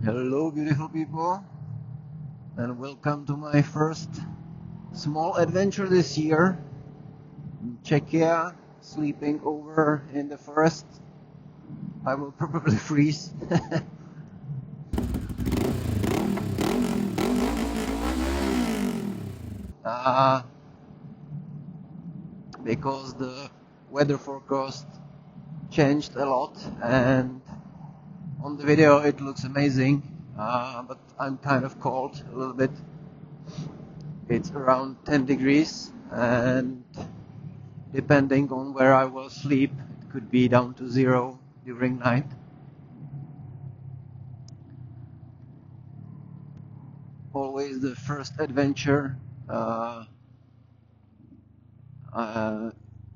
Hello beautiful people, and welcome to my first small adventure this year in Czechia, sleeping over in the forest. I will probably freeze. uh, because the weather forecast changed a lot, and on the video it looks amazing, but I'm kind of cold a little bit. It's around 10 degrees, and depending on where I will sleep, it could be down to 0 during night. Always the first adventure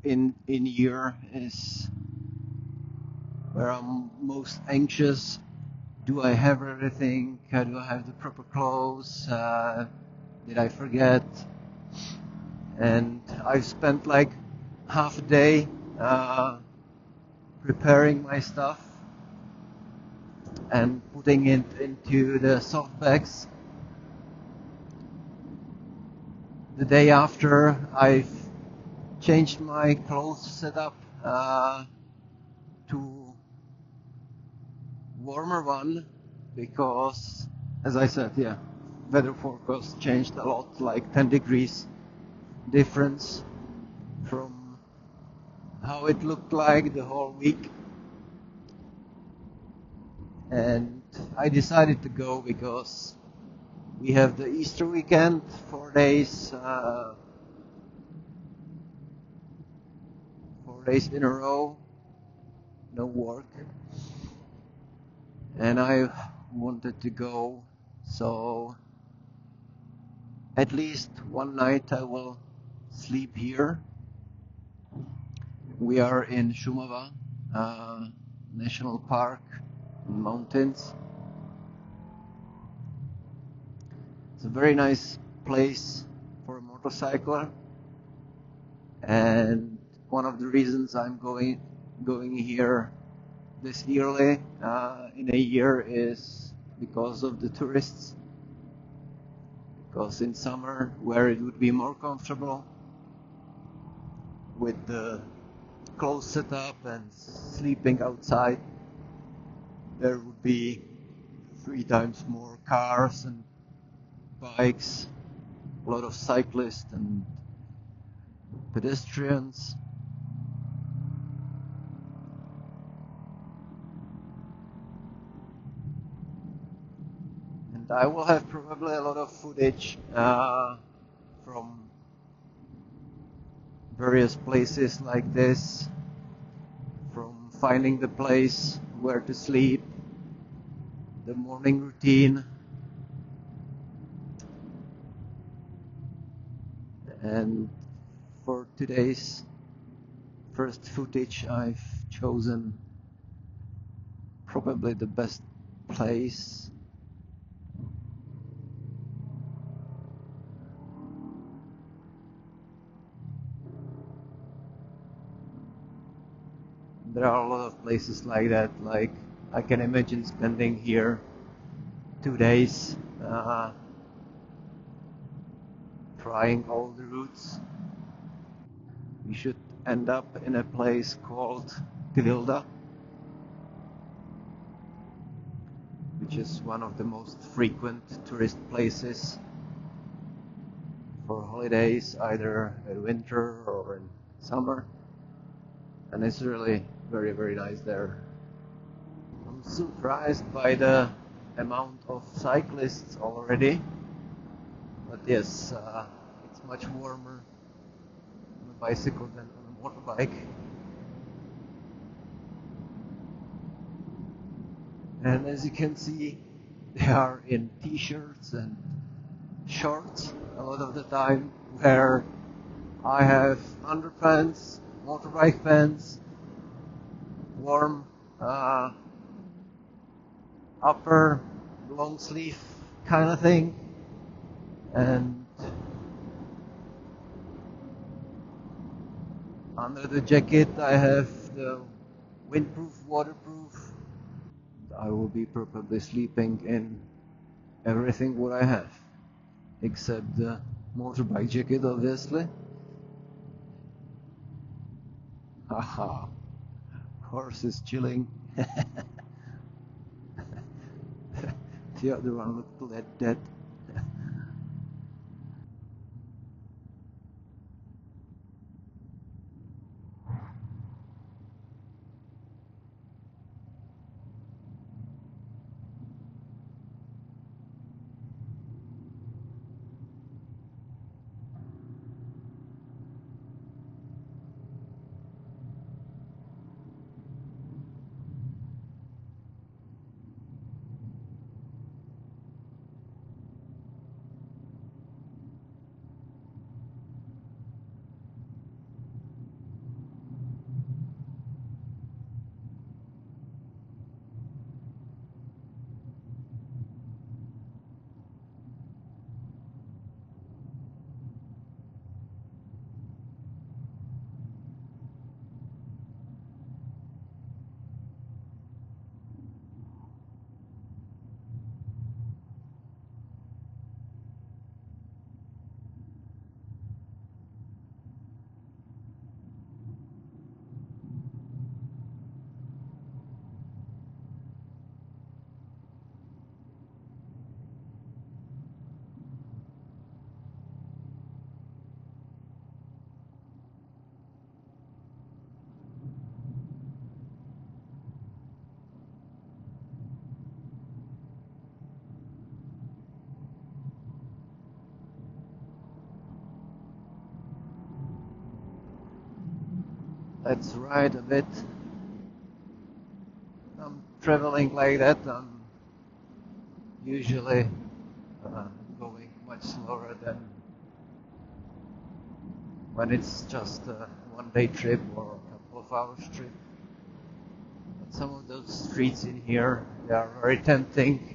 in year is where I'm most anxious. Do I have everything? Do I have the proper clothes? Did I forget? And I've spent like half a day preparing my stuff and putting it into the soft bags. The day after, I've changed my clothes setup to warmer one because, as I said, weather forecast changed a lot, like 10 degrees difference from how it looked like the whole week. And I decided to go because we have the Easter weekend, 4 days, 4 days in a row, no work. And I wanted to go, so at least one night I will sleep here. We are in Sumava National Park Mountains. It's a very nice place for a motorcycler, and one of the reasons I'm going here this yearly in a year is because of the tourists. Because in summer, where it would be more comfortable with the clothes setup and sleeping outside, there would be 3 times more cars and bikes, a lot of cyclists and pedestrians. And I will have probably a lot of footage from various places like this, from finding the place where to sleep, the morning routine, and for today's first footage I've chosen probably the best place. There are a lot of places like that, like I can imagine spending here 2 days trying all the routes. We should end up in a place called Tvilda, which is one of the most frequent tourist places for holidays, either in winter or in summer, and it's really very, very nice there. I'm surprised by the amount of cyclists already, but yes, it's much warmer on a bicycle than on a motorbike. And as you can see, they are in t-shirts and shorts a lot of the time, where I have underpants, motorbike pants, warm upper long sleeve kind of thing, and under the jacket I have the windproof, waterproof. I will be probably sleeping in everything what I have, except the motorbike jacket, obviously. Haha, horse is chilling. The other one looked dead. Let's ride a bit. I'm traveling like that. I'm usually going much slower than when it's just a one-day trip or a couple of hours trip. But some of those streets in here, they are very tempting.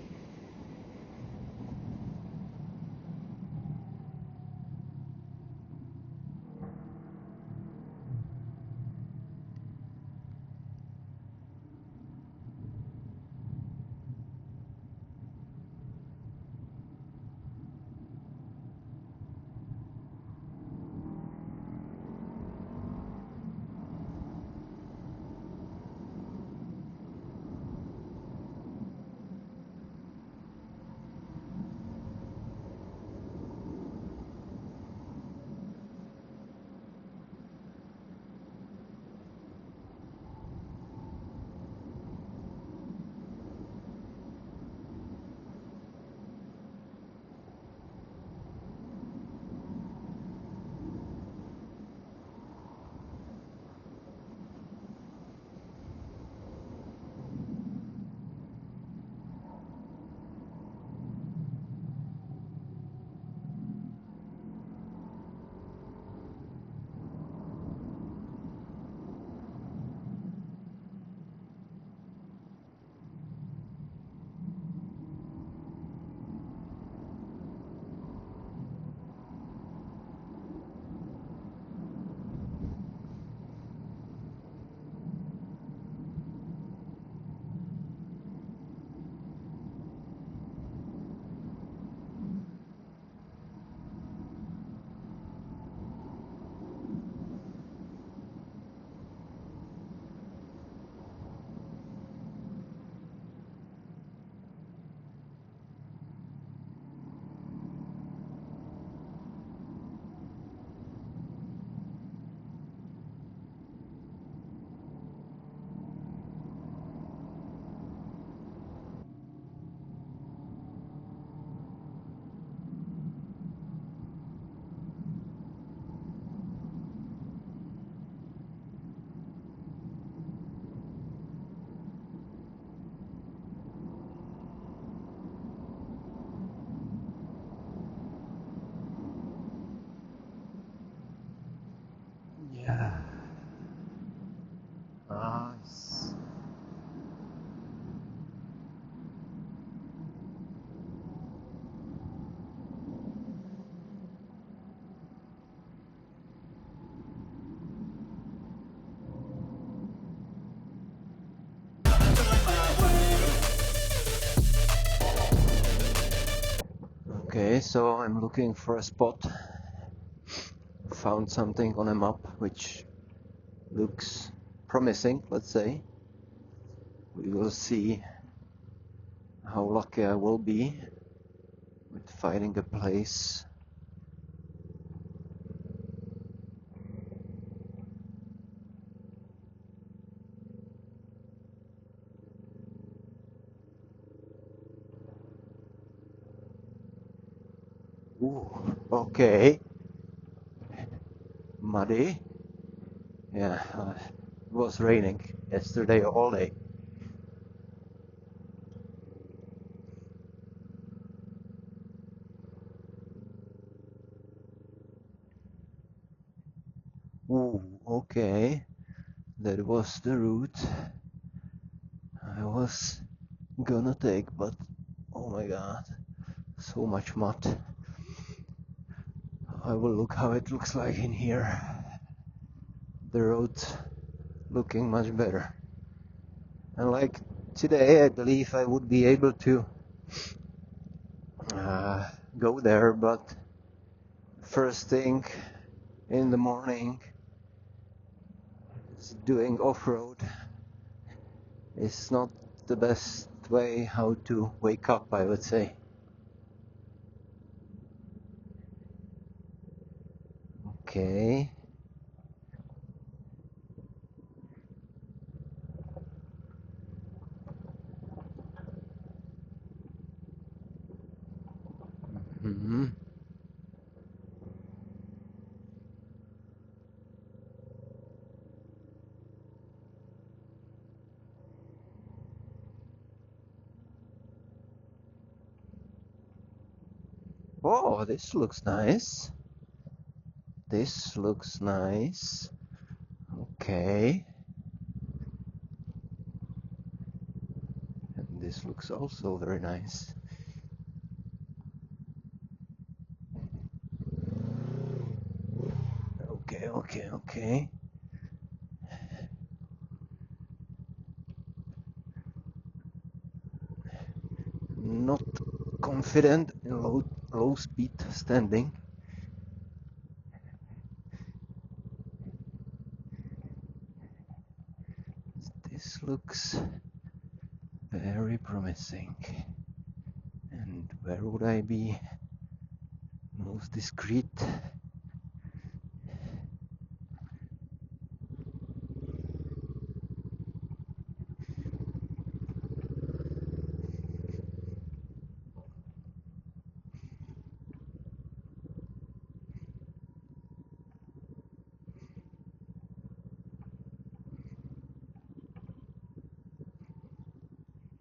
Okay, so I'm looking for a spot. Found something on a map which looks promising, let's say. We will see how lucky I will be with finding a place. Ooh, okay. Muddy. Yeah, it was raining yesterday all day. Ooh, okay. That was the route I was gonna take, but oh my god, so much mud. I will look how it looks like in here. The road's looking much better. And like today, I believe I would be able to go there, but first thing in the morning, doing off-road is not the best way how to wake up, I would say. Okay. Mm-hmm. Oh, this looks nice. This looks nice. Okay. And this looks also very nice. Okay. Not confident in low speed standing. This looks very promising. And where would I be most discreet?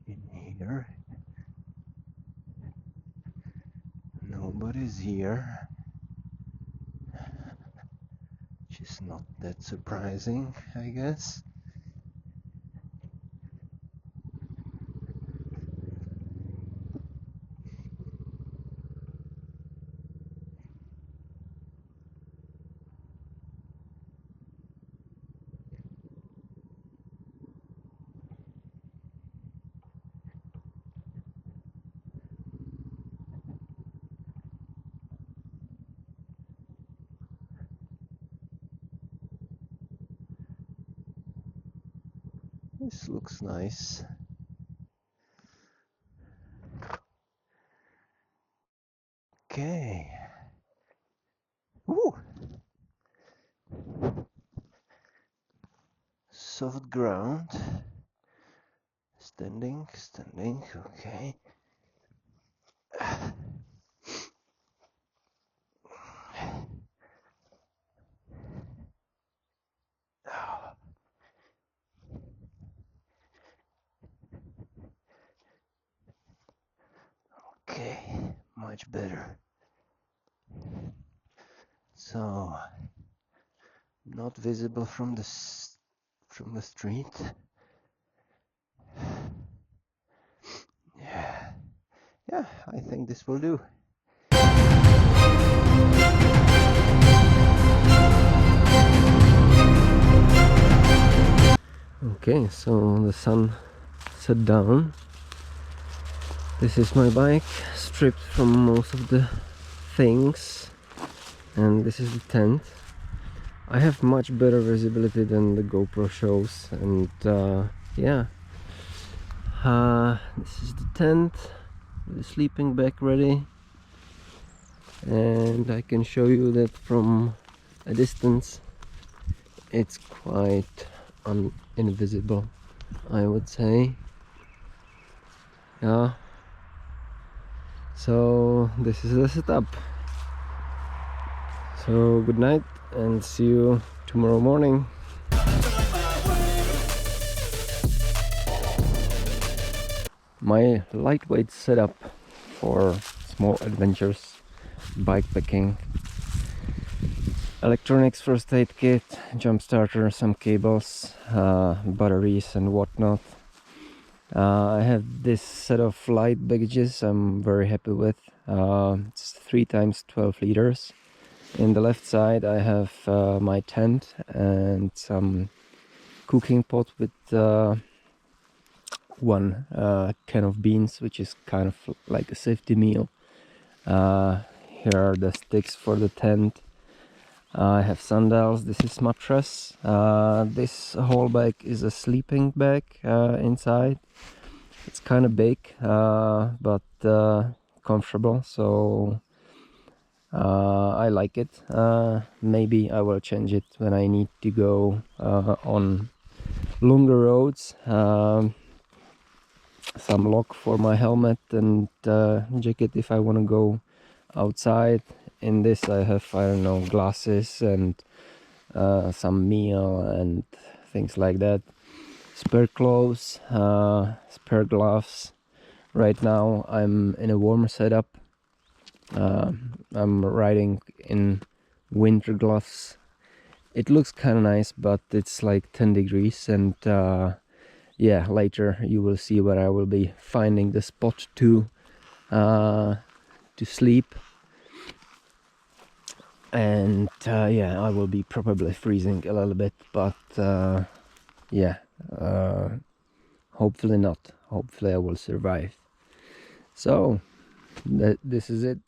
In here? Nobody's here. Which is not that surprising, I guess. This looks nice. Okay. Ooh. Soft ground. Standing, okay. Okay, much better. So, not visible from the street. Yeah, I think this will do. Okay, so the sun set down This is my bike, stripped from most of the things, and this is the tent. I have much better visibility than the GoPro shows, and yeah, this is the tent, the sleeping bag ready, and I can show you that from a distance it's quite invisible, I would say. Yeah, so this is the setup. So good night and see you tomorrow morning. My lightweight setup for small adventures, bikepacking: electronics, first aid kit, jump starter, some cables, batteries and whatnot. I have this set of light baggages I'm very happy with. It's 3 times 12 liters. In the left side I have my tent and some cooking pot with one can of beans, which is kind of like a safety meal. Here are the sticks for the tent. I have sandals. This is mattress. This whole bag is a sleeping bag inside. It's kind of big, but comfortable, so I like it. Maybe I will change it when I need to go on longer roads. Some lock for my helmet and jacket if I want to go outside. In this I have, I don't know, glasses and some meal and things like that. Spare clothes, spare gloves. Right now I'm in a warmer setup. I'm riding in winter gloves. It looks kind of nice, but it's like 10 degrees, and yeah, later you will see where I will be finding the spot to sleep. And yeah, I will be probably freezing a little bit, but yeah, hopefully not. Hopefully I will survive. So this is it.